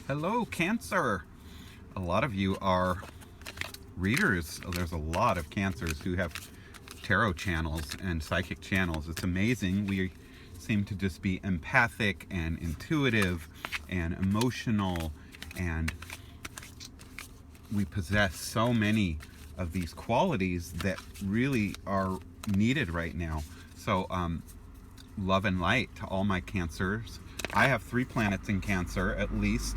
Hello, Cancer. A lot of you are readers. There's a lot of Cancers who have tarot channels and psychic channels. It's amazing. We seem to just be empathic and intuitive and emotional, and we possess so many of these qualities that really are needed right now. So, love and light to all my Cancers. I have 3 planets in Cancer, at least.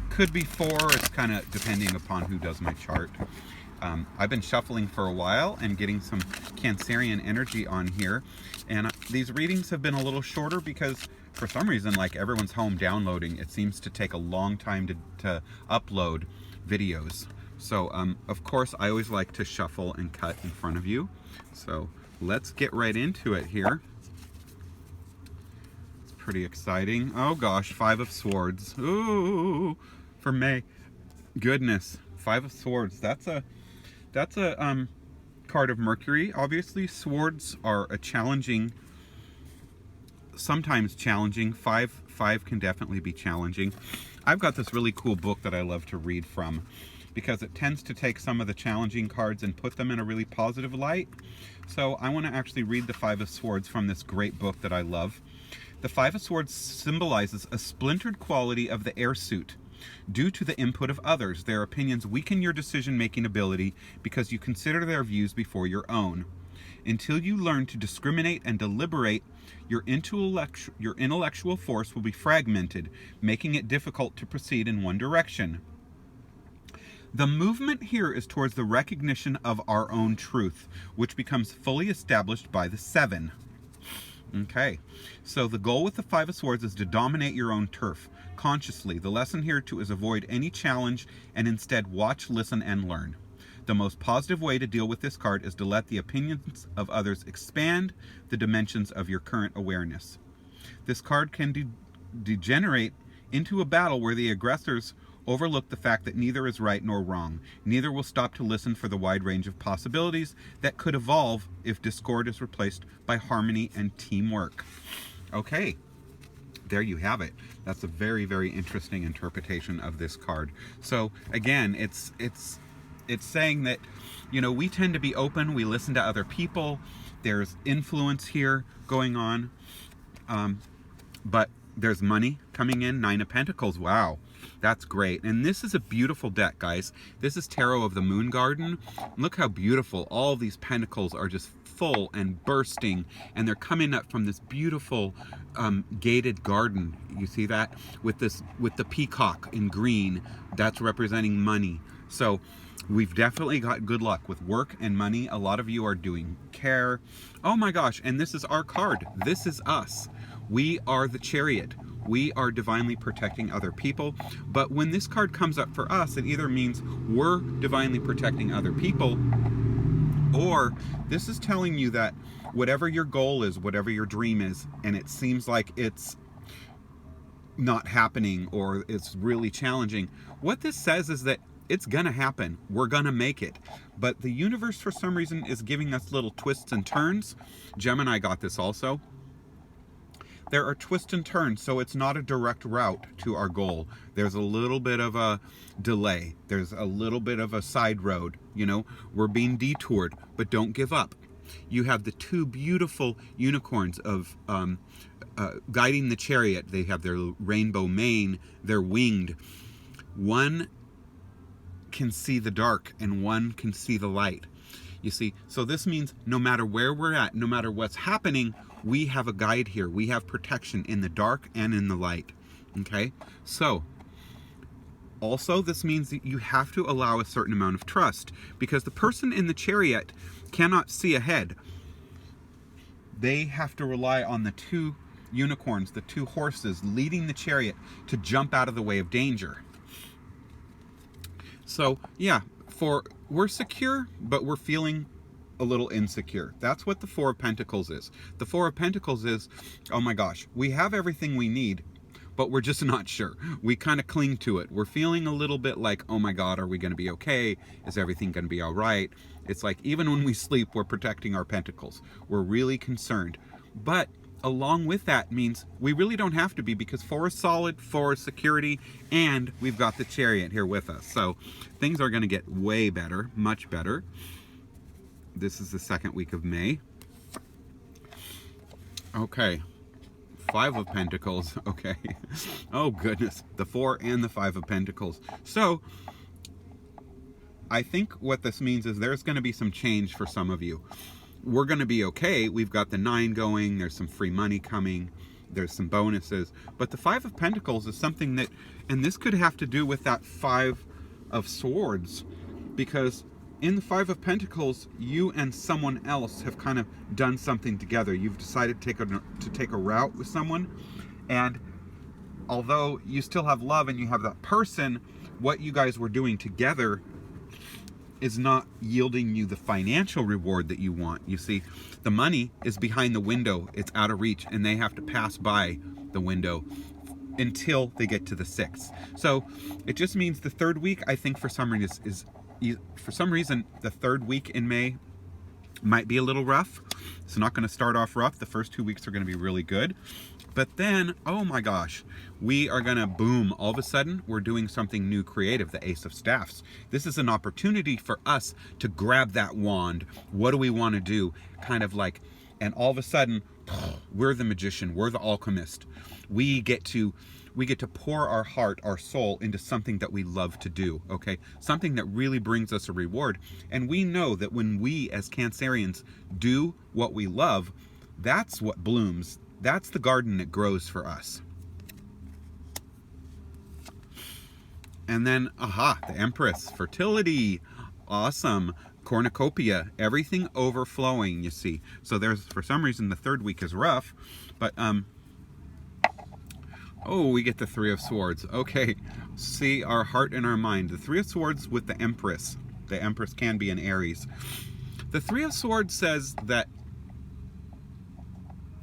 Could be 4, it's kind of depending upon who does my chart. I've been shuffling for a while and getting some Cancerian energy on here, and these readings have been a little shorter because for some reason, like everyone's home downloading, it seems to take a long time to upload videos. So of course I always like to shuffle and cut in front of you. So let's get right into it here. It's pretty exciting. Oh gosh, 5 of Swords. Ooh, for May. Goodness, 5 of Swords. That's a card of Mercury. Obviously, swords are a challenging, sometimes challenging. Five can definitely be challenging. I've got this really cool book that I love to read from because it tends to take some of the challenging cards and put them in a really positive light. So I want to actually read the 5 of Swords from this great book that I love. The 5 of Swords symbolizes a splintered quality of the air suit. Due to the input of others, their opinions weaken your decision-making ability because you consider their views before your own. Until you learn to discriminate and deliberate, your intellectual force will be fragmented, making it difficult to proceed in one direction. The movement here is towards the recognition of our own truth, which becomes fully established by the 7. Okay, so the goal with the 5 of Swords is to dominate your own turf consciously. The lesson here too is avoid any challenge and instead watch, listen, and learn. The most positive way to deal with this card is to let the opinions of others expand the dimensions of your current awareness. This card can degenerate into a battle where the aggressors overlook the fact that neither is right nor wrong. Neither will stop to listen for the wide range of possibilities that could evolve if discord is replaced by harmony and teamwork. Okay, there you have it. That's a very, very interesting interpretation of this card. So again, it's saying that, you know, we tend to be open, we listen to other people, there's influence here going on, but there's money coming in. 9 of Pentacles. Wow, that's great. And this is a beautiful deck, guys. This is Tarot of the Moon Garden. Look how beautiful. All these pentacles are just full and bursting, and they're coming up from this beautiful gated garden. You see that? With the peacock in green, that's representing money. So we've definitely got good luck with work and money. A lot of you are doing care. Oh my gosh, and this is our card. This is us. We are the Chariot. We are divinely protecting other people. But when this card comes up for us, it either means we're divinely protecting other people, or this is telling you that whatever your goal is, whatever your dream is, and it seems like it's not happening or it's really challenging, what this says is that it's gonna happen. We're gonna make it. But the universe, for some reason, is giving us little twists and turns. Gemini got this also. There are twists and turns, so it's not a direct route to our goal. There's a little bit of a delay. There's a little bit of a side road. You know, we're being detoured, but don't give up. You have the 2 beautiful unicorns of guiding the chariot. They have their rainbow mane. They're winged. One can see the dark and one can see the light. You see, so this means no matter where we're at, no matter what's happening, we have a guide here. We have protection in the dark and in the light. Okay? So, also this means that you have to allow a certain amount of trust, because the person in the chariot cannot see ahead. They have to rely on the 2 unicorns, the 2 horses leading the chariot to jump out of the way of danger. So, yeah, we're secure, but we're feeling a little insecure. That's what the 4 of Pentacles is. The 4 of Pentacles is, oh my gosh, we have everything we need, but we're just not sure. We kind of cling to it. We're feeling a little bit like, oh my God, are we going to be okay? Is everything going to be all right? It's like even when we sleep, we're protecting our pentacles. We're really concerned. But along with that means we really don't have to be, because 4 is solid, 4 is security, and we've got the Chariot here with us. So things are going to get way better, much better. This is the second week of May. Okay, 5 of Pentacles. Okay. Oh goodness, the 4 and the 5 of Pentacles. So I think what this means is there's going to be some change for some of you. We're going to be okay. We've got the 9 going. There's some free money coming. There's some bonuses. But the 5 of Pentacles is something that, and this could have to do with that 5 of Swords, because in the 5 of Pentacles, you and someone else have kind of done something together. You've decided to take a route with someone, and although you still have love and you have that person, what you guys were doing together is not yielding you the financial reward that you want. You see, the money is behind the window, it's out of reach, and they have to pass by the window until they get to the 6th. So it just means the 3rd week, I think for some reason the 3rd week in May might be a little rough. It's not going to start off rough. The first 2 weeks are going to be really good. But then, oh my gosh, we are going to boom. All of a sudden, we're doing something new creative, the Ace of Staffs. This is an opportunity for us to grab that wand. What do we want to do? Kind of like, and all of a sudden, we're the magician, we're the alchemist. We get to pour our heart, our soul into something that we love to do, okay? Something that really brings us a reward. And we know that when we as Cancerians do what we love, that's what blooms. That's the garden that grows for us. And then, aha, the Empress, fertility, awesome, cornucopia, everything overflowing, you see. So there's, for some reason, the 3rd week is rough, but, oh, we get the 3 of Swords. Okay, see, our heart and our mind. The 3 of Swords with the Empress. The Empress can be an Aries. The 3 of Swords says that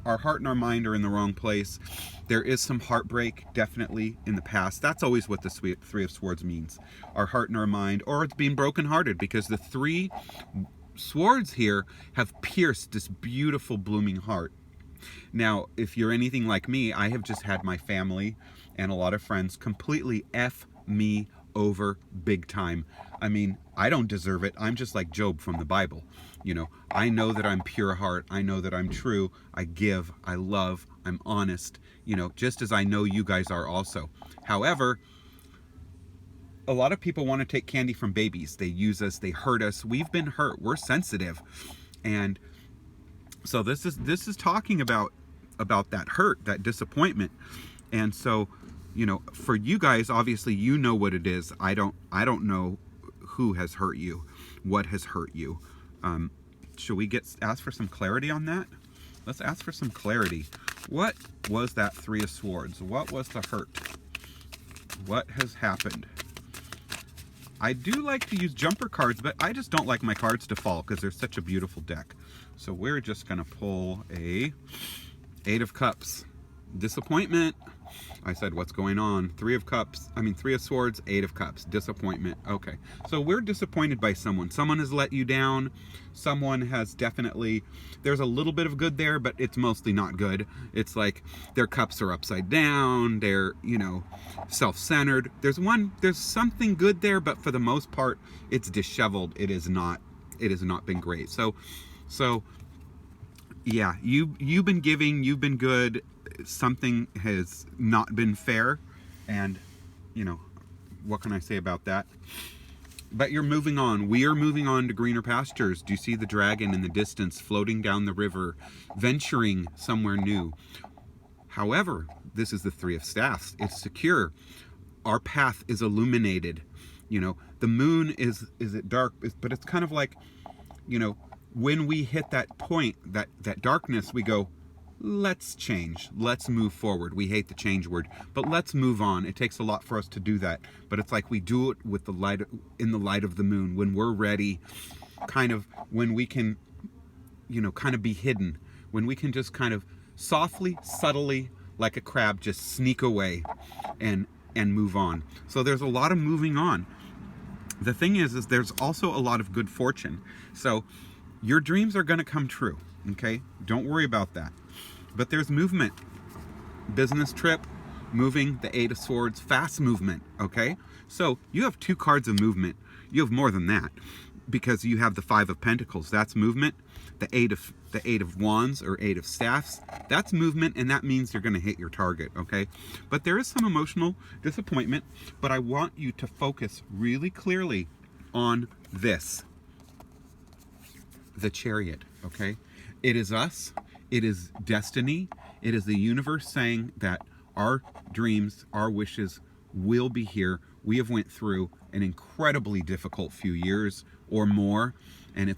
our heart and our mind are in the wrong place. There is some heartbreak, definitely, in the past. That's always what the 3 of Swords means. Our heart and our mind, or it's being brokenhearted, because the 3 swords here have pierced this beautiful blooming heart. Now, if you're anything like me, I have just had my family and a lot of friends completely F me over big time. I mean, I don't deserve it. I'm just like Job from the Bible. You know, I know that I'm pure heart. I know that I'm true. I give. I love. I'm honest. You know, just as I know you guys are also. However, a lot of people want to take candy from babies. They use us. They hurt us. We've been hurt. We're sensitive. And so this is talking about that hurt, that disappointment. And so, you know, for you guys, obviously, you know what it is. I don't know who has hurt you, what has hurt you. Should we ask for some clarity on that? Let's ask for some clarity. What was that 3 of Swords? What was the hurt? What has happened? I do like to use jumper cards, but I just don't like my cards to fall because they're such a beautiful deck. So we're just going to pull a 8 of Cups. Disappointment. I said, what's going on? 3 of Swords, 8 of Cups. Disappointment. Okay. So we're disappointed by someone. Someone has let you down. Someone has definitely, there's a little bit of good there, but it's mostly not good. It's like their cups are upside down. They're, you know, self-centered. There's something good there, but for the most part, it's disheveled. It has not been great. So yeah, you've been giving, you've been good. Something has not been fair, and you know, what can I say about that? But you're moving on. We are moving on to greener pastures. Do you see the dragon in the distance floating down the river, venturing somewhere new? However, this is the 3 of Staffs. It's secure. Our path is illuminated. You know, the moon is it dark, but it's kind of like, you know, when we hit that point, that darkness, we go, let's change, let's move forward. We hate the change word, but let's move on. It takes a lot for us to do that, but it's like we do it with the light, in the light of the moon, when we're ready, kind of when we can, you know, kind of be hidden, when we can just kind of softly, subtly, like a crab, just sneak away and move on. So there's a lot of moving on. The thing is there's also a lot of good fortune. So your dreams are going to come true, okay? Don't worry about that. But there's movement. Business trip, moving, the Eight of Swords, fast movement, okay? So you have 2 cards of movement. You have more than that because you have the Five of Pentacles. That's movement. The Eight of Wands or Eight of Staffs, that's movement, and that means you're going to hit your target, okay? But there is some emotional disappointment, but I want you to focus really clearly on this. The Chariot, okay? It is us. It is destiny. It is the universe saying that our dreams, our wishes will be here. We have went through an incredibly difficult few years or more, and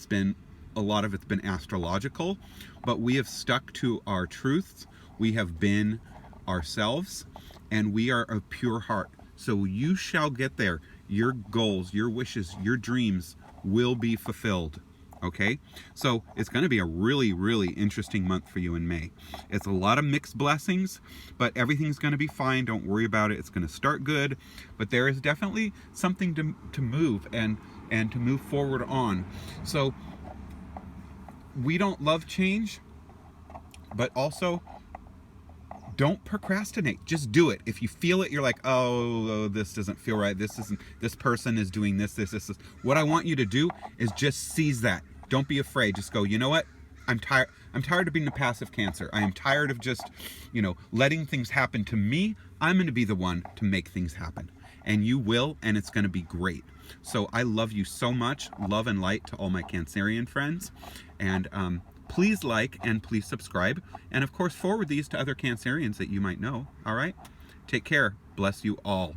a lot of it's been astrological, but we have stuck to our truths. We have been ourselves, and we are of pure heart. So you shall get there. Your goals, your wishes, your dreams will be fulfilled. Okay, so it's going to be a really, really interesting month for you in May. It's a lot of mixed blessings, but everything's going to be fine. Don't worry about it. It's going to start good, but there is definitely something to move and to move forward on. So we don't love change, but also don't procrastinate. Just do it. If you feel it, you're like, oh, this doesn't feel right. This person is doing this. What I want you to do is just seize that. Don't be afraid. Just go, you know what? I'm tired of being a passive Cancer. I am tired of just, letting things happen to me. I'm going to be the one to make things happen. And you will, and it's going to be great. So I love you so much. Love and light to all my Cancerian friends. And please like and please subscribe. And of course, forward these to other Cancerians that you might know. All right? Take care. Bless you all.